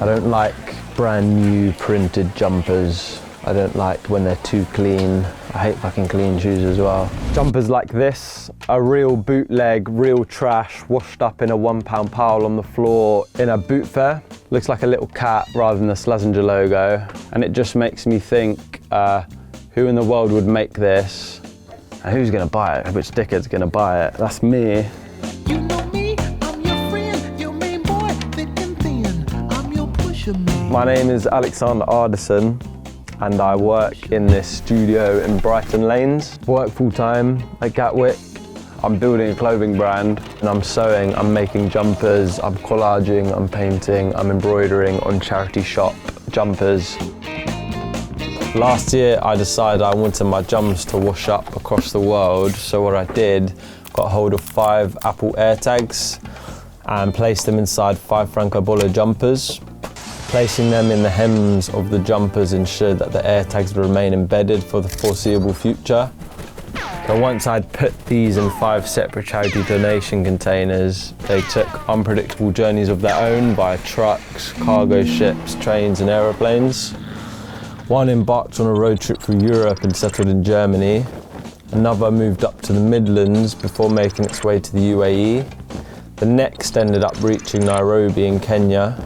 I don't like brand new printed jumpers. I don't like when they're too clean. I hate fucking clean shoes as well. Jumpers like this, a real bootleg, real trash, washed up in a £1 pile on the floor in a boot fair. Looks like a little cat rather than the Slazenger logo. And it just makes me think, who in the world would make this? And who's gonna buy it? Which dickhead's gonna buy it? That's me. You know me, I'm your friend, your main boy, thick and thin, I'm your pusher man. My name is Alexander Ardisson, and I work in this studio in Brighton Lanes. Work full time at Gatwick. I'm building a clothing brand, and I'm sewing, I'm making jumpers, I'm collaging, I'm painting, I'm embroidering on charity shop jumpers. Last year I decided I wanted my jumps to wash up across the world, so what I did, got hold of 5 Apple AirTags and placed them inside 5 Franco Bollo jumpers. Placing them in the hems of the jumpers ensured that the AirTags would remain embedded for the foreseeable future. So once I'd put these in 5 separate charity donation containers, they took unpredictable journeys of their own via trucks, cargo ships, trains and aeroplanes. One embarked on a road trip through Europe and settled in Germany. Another moved up to the Midlands before making its way to the UAE. The next ended up reaching Nairobi in Kenya.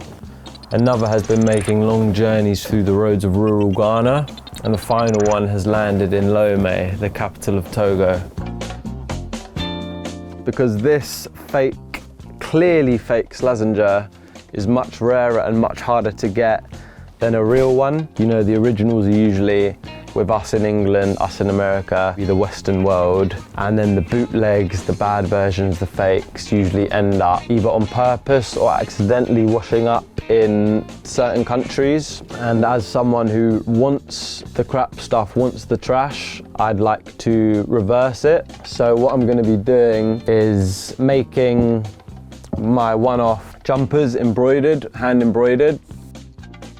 Another has been making long journeys through the roads of rural Ghana, and the final one has landed in Lomé, the capital of Togo. Because this fake, clearly fake Slazenger is much rarer and much harder to get than a real one. You know, the originals are usually with us in England, us in America, the Western world, and then the bootlegs, the bad versions, the fakes, usually end up either on purpose or accidentally washing up in certain countries. And as someone who wants the crap stuff, wants the trash, I'd like to reverse it. So what I'm going to be doing is making my one-off jumpers embroidered, hand embroidered.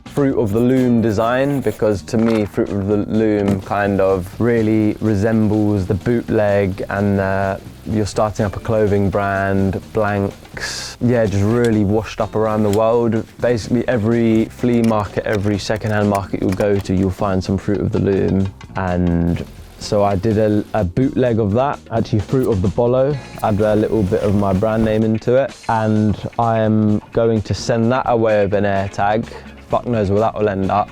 Fruit of the Loom design, because to me Fruit of the Loom kind of really resembles the bootleg, and you're starting up a clothing brand, blanks, yeah, just really washed up around the world. Basically every flea market, every secondhand market you'll go to, you'll find some Fruit of the Loom. And so I did a bootleg of that, actually Fruit of the Bollo, add a little bit of my brand name into it, and I am going to send that away with an AirTag. Fuck knows where that will end up,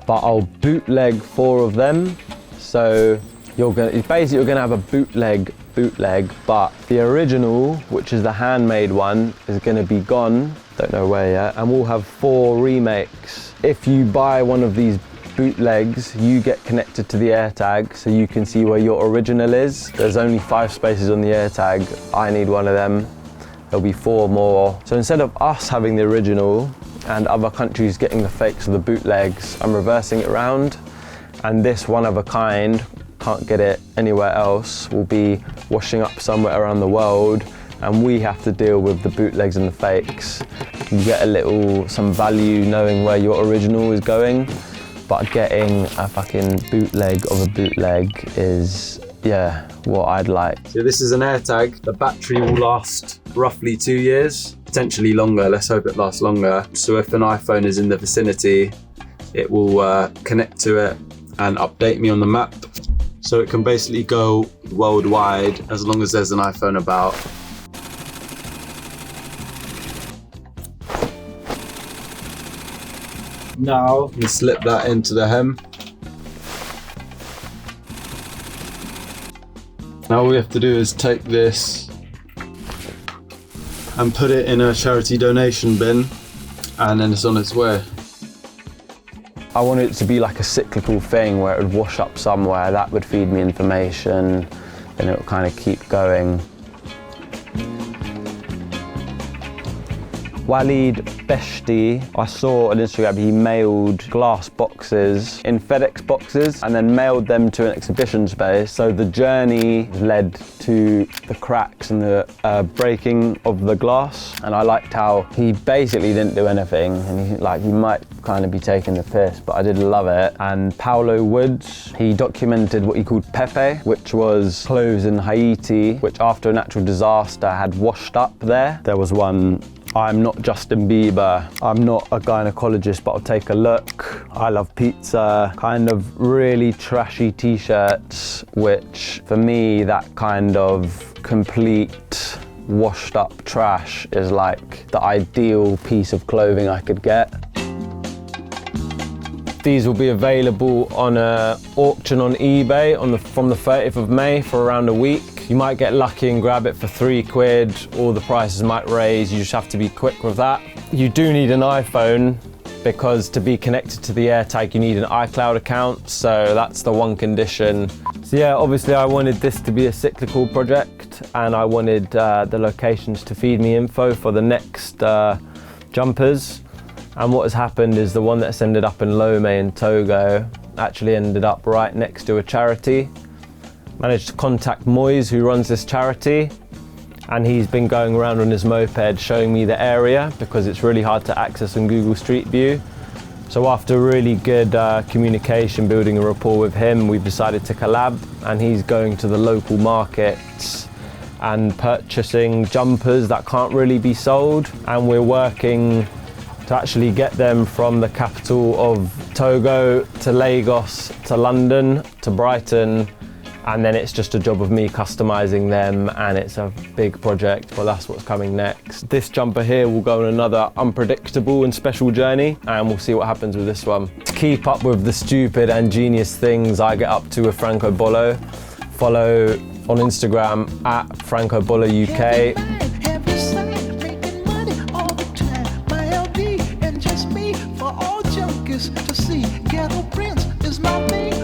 but I'll bootleg 4 of them. So you're gonna have a bootleg, but the original, which is the handmade one, is gonna be gone, don't know where yet, and we'll have 4 remakes. If you buy one of these bootlegs, you get connected to the AirTag so you can see where your original is. There's only 5 spaces on the AirTag, I need one of them. There'll be 4 more. So instead of us having the original and other countries getting the fakes of the bootlegs, I'm reversing it around, and this one of a kind, can't get it anywhere else, will be washing up somewhere around the world, and we have to deal with the bootlegs and the fakes. You get some value knowing where your original is going, but getting a fucking bootleg of a bootleg is, yeah, what I'd like. So this is an AirTag. The battery will last roughly 2 years, potentially longer. Let's hope it lasts longer. So if an iPhone is in the vicinity, it will connect to it and update me on the map. So it can basically go worldwide as long as there's an iPhone about. Now, you slip that into the hem. Now all we have to do is take this and put it in a charity donation bin, and then it's on its way. I want it to be like a cyclical thing where it would wash up somewhere, that would feed me information, and it would kind of keep going. Walid Beshti, I saw on Instagram, he mailed glass boxes in FedEx boxes and then mailed them to an exhibition space. So the journey led to the cracks and the breaking of the glass. And I liked how he basically didn't do anything, and he might kind of be taking the piss, but I did love it. And Paolo Woods, he documented what he called Pepe, which was clothes in Haiti, which after a natural disaster had washed up there. There was one I'm not Justin Bieber. I'm not a gynecologist, but I'll take a look. I love pizza. Kind of really trashy t-shirts, which for me, that kind of complete washed up trash is like the ideal piece of clothing I could get. These will be available on an auction on eBay from the 30th of May for around a week. You might get lucky and grab it for £3, or the prices might raise. You just have to be quick with that. You do need an iPhone, because to be connected to the AirTag you need an iCloud account, so that's the one condition. So yeah, obviously I wanted this to be a cyclical project, and I wanted the locations to feed me info for the next jumpers. And what has happened is the one that's ended up in Lomé in Togo actually ended up right next to a charity. Managed to contact Moise, who runs this charity, and he's been going around on his moped showing me the area, because it's really hard to access on Google Street View. So after really good communication, building a rapport with him, we've decided to collab, and he's going to the local markets and purchasing jumpers that can't really be sold, and we're working to actually get them from the capital of Togo to Lagos to London to Brighton, and then it's just a job of me customizing them, and it's a big project, but that's what's coming next. This jumper here will go on another unpredictable and special journey, and we'll see what happens with this one. To keep up with the stupid and genius things I get up to with Franco Bollo, follow on Instagram at FrancoBollo UK. To see, Ghetto Prince is my thing.